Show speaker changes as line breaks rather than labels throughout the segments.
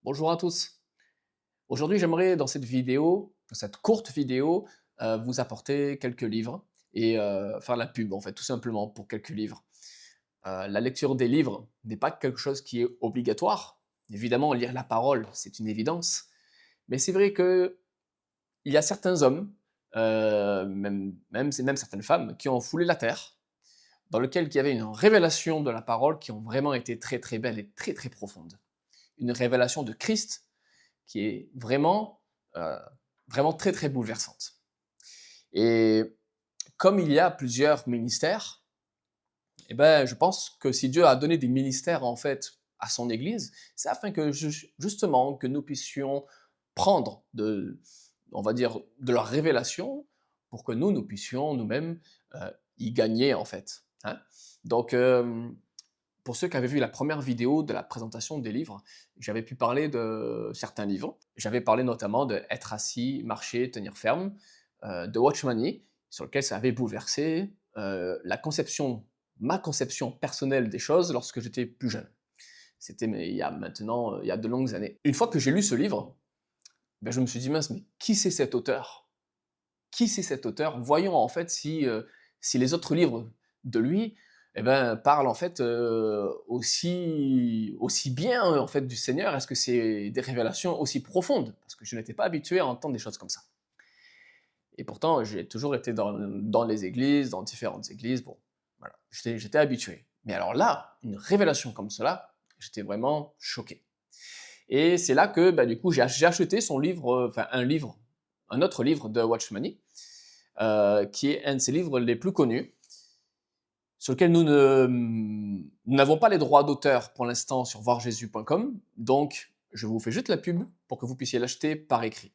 Bonjour à tous. Aujourd'hui, j'aimerais dans cette courte vidéo, vous apporter quelques livres et faire la pub en fait, tout simplement pour quelques livres. La lecture des livres n'est pas quelque chose qui est obligatoire. Évidemment, lire la parole, c'est une évidence. Mais c'est vrai qu'il y a certains hommes, même certaines femmes, qui ont foulé la terre, dans lequel il y avait une révélation de la parole qui ont vraiment été très très belle et très très profonde. Une révélation de Christ qui est heu, vraiment très, très bouleversante. Et comme il y a plusieurs ministères, et ben, je pense que si Dieu a donné des ministères, en fait, à son église, c'est afin que justement, que nous puissions prendre on va dire, de leur révélation pour que nous puissions nous-mêmes, y gagner, en fait, hein. Donc, pour ceux qui avaient vu la première vidéo de la présentation des livres, j'avais pu parler de certains livres. J'avais parlé notamment de Être assis, marcher, tenir ferme, de Watchmani, sur lequel ça avait bouleversé ma conception personnelle des choses lorsque j'étais plus jeune. C'était il y a maintenant, il y a de longues années. Une fois que j'ai lu ce livre, ben, je me suis dit: «Mince, mais qui c'est cet auteur? Qui c'est cet auteur? Voyons en fait si les autres livres de lui, eh ben, parlent en fait, aussi bien en fait du Seigneur. Est-ce que c'est des révélations aussi profondes? Parce que je n'étais pas habitué à entendre des choses comme ça. Et pourtant, j'ai toujours été dans les églises, dans différentes églises, bon, voilà, j'étais habitué. Mais alors là, une révélation comme cela, j'étais vraiment choqué. Et c'est là que, bah, du coup, j'ai acheté son livre, enfin un autre livre de Watchmani, qui est un de ses livres les plus connus, sur lequel nous n'avons pas les droits d'auteur pour l'instant sur voirjésus.com, donc je vous fais juste la pub pour que vous puissiez l'acheter par écrit.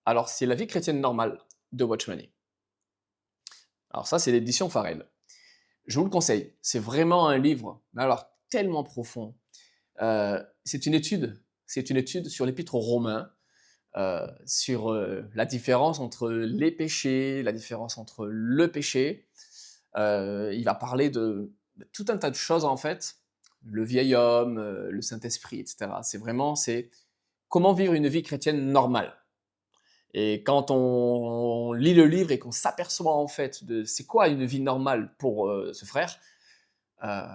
Alors, c'est La vie chrétienne normale de Watchmani. Alors ça, c'est l'édition Farel. Je vous le conseille, c'est vraiment un livre, mais alors tellement profond. C'est une étude sur l'épître aux Romains, sur la différence entre les péchés, la différence entre le péché. Il va parler de tout un tas de choses en fait, le vieil homme, le Saint-Esprit, etc. C'est comment vivre une vie chrétienne normale. Et quand on lit le livre et qu'on s'aperçoit en fait de c'est quoi une vie normale pour ce frère, euh,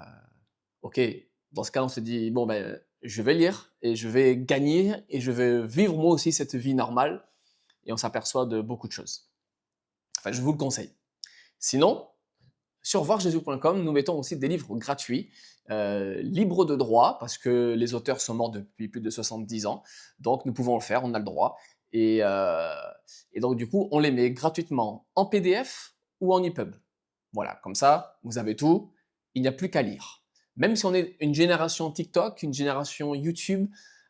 ok, dans ce cas on se dit bon ben je vais lire et je vais gagner et je vais vivre moi aussi cette vie normale et on s'aperçoit de beaucoup de choses. Enfin, je vous le conseille. Sinon, sur voirjésus.com, nous mettons aussi des livres gratuits, libres de droit, parce que les auteurs sont morts depuis plus de 70 ans, donc nous pouvons le faire, on a le droit. Et, euh, et donc du coup, on les met gratuitement en PDF ou en EPUB. Voilà, comme ça, vous avez tout, il n'y a plus qu'à lire. Même si on est une génération TikTok, une génération YouTube,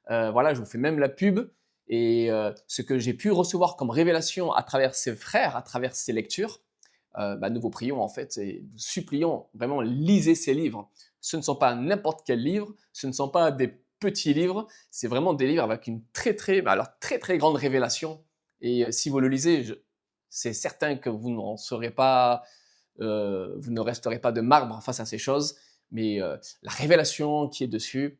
voilà, je vous fais même la pub. Et ce que j'ai pu recevoir comme révélation à travers ces frères, à travers ces lectures, bah, nous vous prions en fait et nous supplions vraiment lisez ces livres. Ce ne sont pas n'importe quels livres, ce ne sont pas des petits livres, c'est vraiment des livres avec une très très grande révélation. Et si vous le lisez, c'est certain que vous ne resterez pas de marbre face à ces choses, mais la révélation qui est dessus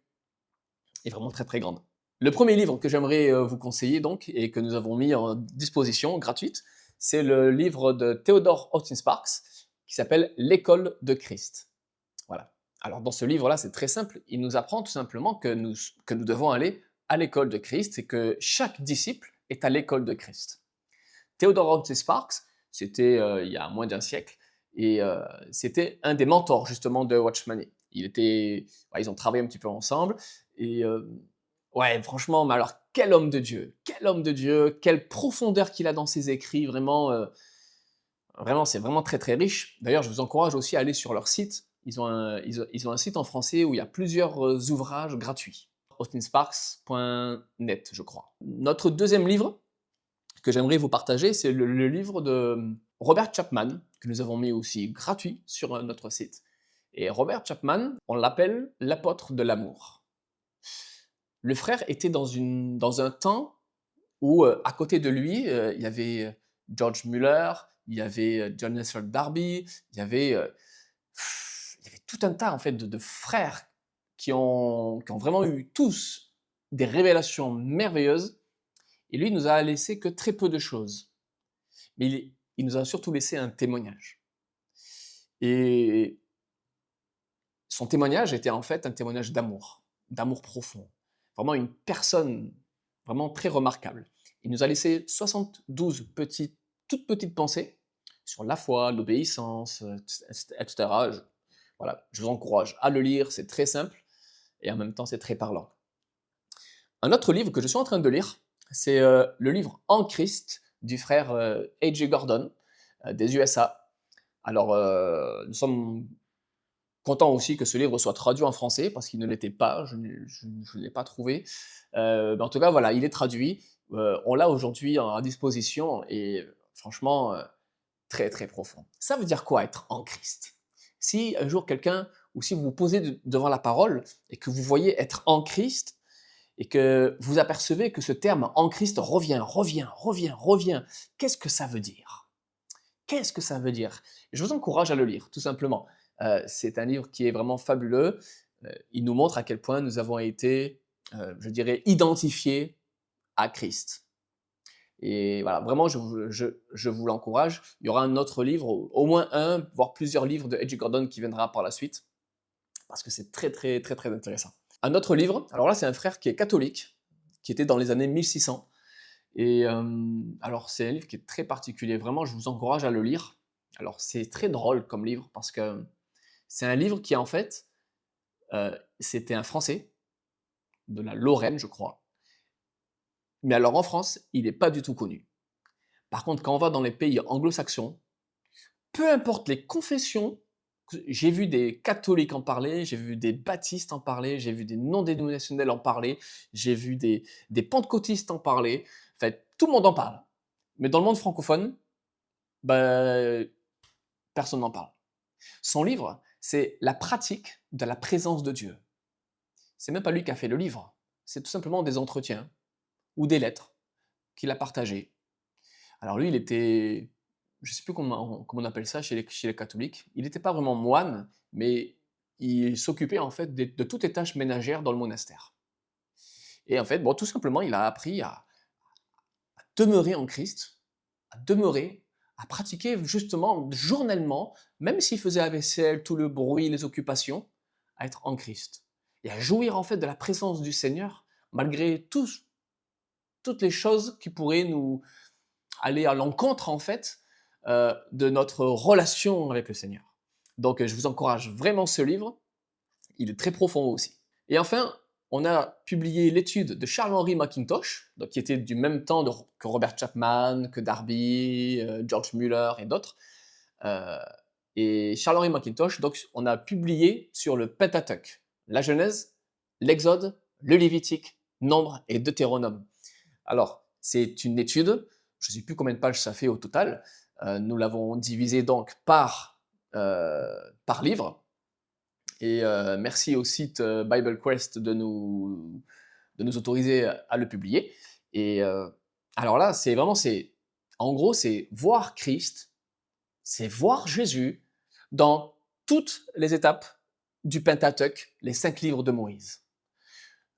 est vraiment très très grande. Le premier livre que j'aimerais vous conseiller donc et que nous avons mis en disposition gratuite, c'est le livre de Theodore Austin Sparks qui s'appelle L'école de Christ. Voilà. Alors dans ce livre-là, c'est très simple. Il nous apprend tout simplement que nous devons aller à l'école de Christ et que chaque disciple est à l'école de Christ. Theodore Austin Sparks, c'était il y a moins d'un siècle et c'était un des mentors justement de Watchmani. Ils ont travaillé un petit peu ensemble et ouais, franchement, mais alors quel homme de Dieu, quelle profondeur qu'il a dans ses écrits, vraiment, vraiment, c'est vraiment très très riche. D'ailleurs, je vous encourage aussi à aller sur leur site. Ils ont un site en français où il y a plusieurs ouvrages gratuits. austinsparks.net, je crois. Notre deuxième livre que j'aimerais vous partager, c'est le livre de Robert Chapman, que nous avons mis aussi gratuit sur notre site. Et Robert Chapman, on l'appelle l'apôtre de l'amour. Le frère était dans un temps où, à côté de lui, il y avait George Muller, il y avait John Nestor Darby, il y avait tout un tas en fait de frères qui ont vraiment eu tous des révélations merveilleuses, et lui, il nous a laissé que très peu de choses. Mais il nous a surtout laissé un témoignage. Et son témoignage était en fait un témoignage d'amour profond. Vraiment une personne vraiment très remarquable. Il nous a laissé 72 toutes petites pensées sur la foi, l'obéissance, etc. Voilà, je vous encourage à le lire, c'est très simple et en même temps c'est très parlant. Un autre livre que je suis en train de lire, c'est le livre En Christ du frère A.J. Gordon des USA. Alors, nous sommes contents aussi que ce livre soit traduit en français parce qu'il ne l'était pas, je ne l'ai pas trouvé. Mais en tout cas, voilà, il est traduit. On l'a aujourd'hui à disposition et franchement, très très profond. Ça veut dire quoi être en Christ? Si un jour quelqu'un, ou si vous vous posez devant la parole et que vous voyez être en Christ, et que vous apercevez que ce terme en Christ revient, qu'est-ce que ça veut dire? Qu'est-ce que ça veut dire? Je vous encourage à le lire, tout simplement. C'est un livre qui est vraiment fabuleux. Il nous montre à quel point nous avons été, je dirais, identifiés à Christ. Et voilà, vraiment, je vous l'encourage. Il y aura un autre livre, au moins un, voire plusieurs livres de Edgy Gordon qui viendra par la suite, parce que c'est très, très, très, très intéressant. Un autre livre, alors là, c'est un frère qui est catholique, qui était dans les années 1600. Et alors, c'est un livre qui est très particulier. Vraiment, je vous encourage à le lire. Alors, c'est très drôle comme livre parce que c'est un livre qui, en fait, c'était un Français de la Lorraine, je crois. Mais alors, en France, il n'est pas du tout connu. Par contre, quand on va dans les pays anglo-saxons, peu importe les confessions, j'ai vu des catholiques en parler, j'ai vu des baptistes en parler, j'ai vu des non-dénominationnels en parler, j'ai vu des pentecôtistes en parler. En fait, tout le monde en parle. Mais dans le monde francophone, bah, personne n'en parle. Son livre, c'est la pratique de la présence de Dieu. C'est même pas lui qui a fait le livre, c'est tout simplement des entretiens ou des lettres qu'il a partagées. Alors lui, il était, je sais plus comment on appelle ça chez les catholiques, il n'était pas vraiment moine, mais il s'occupait en fait de toutes les tâches ménagères dans le monastère. Et en fait, bon, tout simplement, il a appris à demeurer en Christ, à demeurer, à pratiquer justement journellement, même s'il faisait la vaisselle, tout le bruit, les occupations, à être en Christ. Et à jouir en fait de la présence du Seigneur, malgré toutes les choses qui pourraient nous aller à l'encontre en fait de notre relation avec le Seigneur. Donc je vous encourage vraiment ce livre, il est très profond aussi. Et enfin, on a publié l'étude de Charles-Henry Mackintosh, donc qui était du même temps que Robert Chapman, que Darby, George Muller et d'autres. Euh, et Charles-Henry Mackintosh, donc on a publié sur le Pentateuch, la Genèse, l'Exode, le Lévitique, Nombre et Deutéronome. Alors, c'est une étude, je ne sais plus combien de pages ça fait au total, nous l'avons divisé donc par livre, et merci au site BibleQuest de nous autoriser à le publier. Et alors là, c'est vraiment, en gros, c'est voir Christ, c'est voir Jésus dans toutes les étapes du Pentateuch, les 5 livres de Moïse.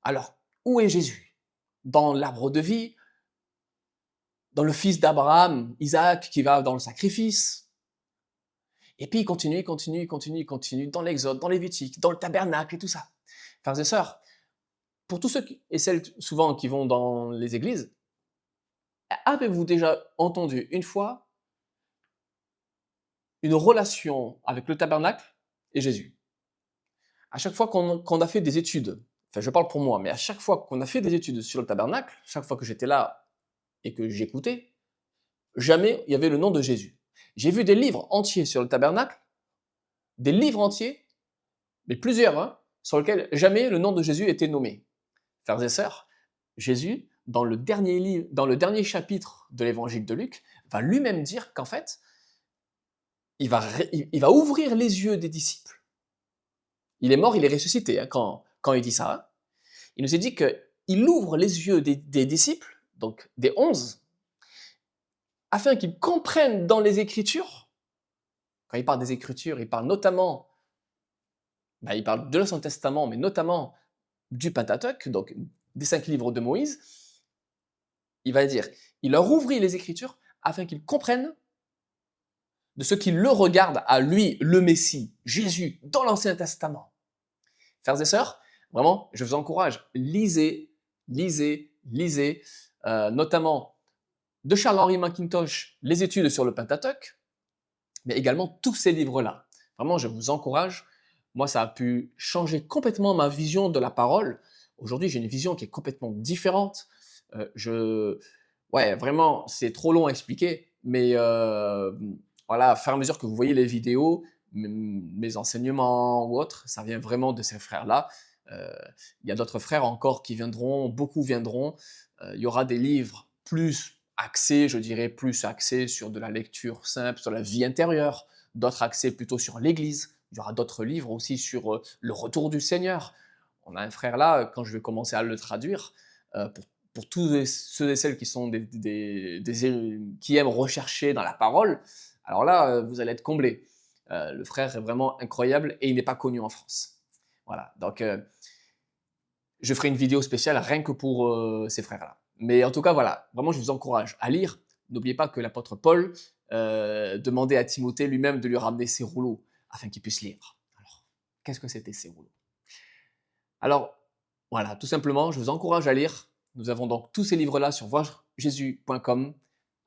Alors, où est Jésus? Dans l'arbre de vie, dans le fils d'Abraham, Isaac, qui va dans le sacrifice. Et puis il continue, dans l'Exode, dans Lévitique, dans le tabernacle et tout ça. Frères et sœurs, pour tous ceux et celles souvent qui vont dans les églises, avez-vous déjà entendu une fois une relation avec le tabernacle et Jésus? À chaque fois qu'on a fait des études, enfin je parle pour moi, mais à chaque fois qu'on a fait des études sur le tabernacle, chaque fois que j'étais là et que j'écoutais, jamais il y avait le nom de Jésus. J'ai vu des livres entiers sur le tabernacle, des livres entiers, mais plusieurs, hein, sur lesquels jamais le nom de Jésus était nommé. Frères et sœurs, Jésus, dans le dernier chapitre de l'évangile de Luc, va lui-même dire qu'en fait, il va ouvrir les yeux des disciples. Il est mort, il est ressuscité, hein, quand il dit ça. Hein. Il nous a dit qu'il ouvre les yeux des disciples, donc des 11, afin qu'ils comprennent dans les Écritures. Quand il parle des Écritures, il parle notamment, il parle de l'Ancien Testament, mais notamment du Pentateuch, donc des 5 livres de Moïse, il va dire, il leur ouvrit les Écritures afin qu'ils comprennent de ce qui le regarde à lui, le Messie, Jésus, dans l'Ancien Testament. Frères et sœurs, vraiment, je vous encourage, lisez, lisez, lisez, notamment de Charles-Henri Mackintosh, les études sur le Pentateuque, mais également tous ces livres-là. Vraiment, je vous encourage. Moi, ça a pu changer complètement ma vision de la parole. Aujourd'hui, j'ai une vision qui est complètement différente. Ouais, vraiment, c'est trop long à expliquer, mais voilà, à fur et à mesure que vous voyez les vidéos, mes enseignements ou autres, ça vient vraiment de ces frères-là. Euh, il y a d'autres frères encore qui viendront, beaucoup viendront. Il y aura des livres plus axés, je dirais, plus axés sur de la lecture simple, sur la vie intérieure, d'autres axés plutôt sur l'Église. Il y aura d'autres livres aussi sur le retour du Seigneur. On a un frère là, quand je vais commencer à le traduire, pour tous ceux et celles qui sont qui aiment rechercher dans la parole, alors là, vous allez être comblés. Le frère est vraiment incroyable et il n'est pas connu en France. Voilà, donc je ferai une vidéo spéciale rien que pour ces frères-là. Mais en tout cas, voilà, vraiment, je vous encourage à lire. N'oubliez pas que l'apôtre Paul demandait à Timothée lui-même de lui ramener ses rouleaux afin qu'il puisse lire. Alors, qu'est-ce que c'était ces rouleaux? Alors, voilà, tout simplement, je vous encourage à lire. Nous avons donc tous ces livres-là sur voirdjesus.com.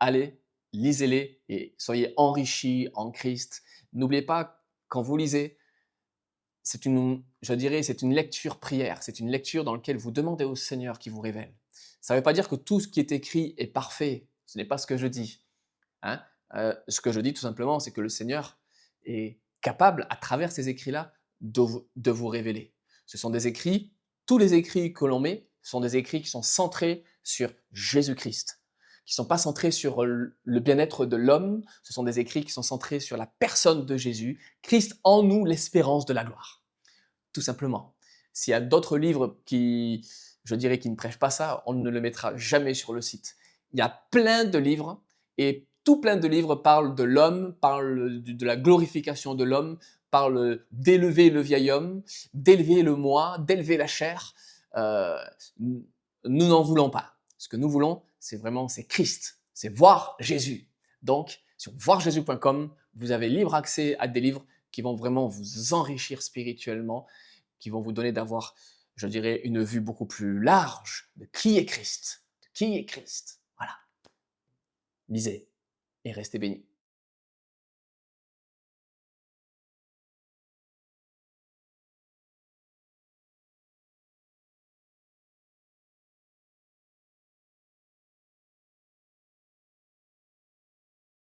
Allez, lisez-les et soyez enrichis en Christ. N'oubliez pas, quand vous lisez, je dirais, c'est une lecture prière. C'est une lecture dans laquelle vous demandez au Seigneur qui vous révèle. Ça ne veut pas dire que tout ce qui est écrit est parfait. Ce n'est pas ce que je dis. Hein. Ce que je dis tout simplement, c'est que le Seigneur est capable, à travers ces écrits-là, de vous révéler. Ce sont des écrits, tous les écrits que l'on met sont des écrits qui sont centrés sur Jésus-Christ, qui ne sont pas centrés sur le bien-être de l'homme, ce sont des écrits qui sont centrés sur la personne de Jésus, Christ en nous, l'espérance de la gloire. Tout simplement. S'il y a d'autres livres qui, je dirais, qui ne prêchent pas ça, on ne le mettra jamais sur le site. Il y a plein de livres et tout plein de livres parlent de l'homme, parlent de la glorification de l'homme, parlent d'élever le vieil homme, d'élever le moi, d'élever la chair. Euh, nous n'en voulons pas. Ce que nous voulons, c'est Christ, c'est voir Jésus. Donc, sur voirjésus.com, vous avez libre accès à des livres qui vont vraiment vous enrichir spirituellement, qui vont vous donner d'avoir, je dirais, une vue beaucoup plus large de qui est Christ. De qui est Christ. Voilà. Lisez et restez bénis.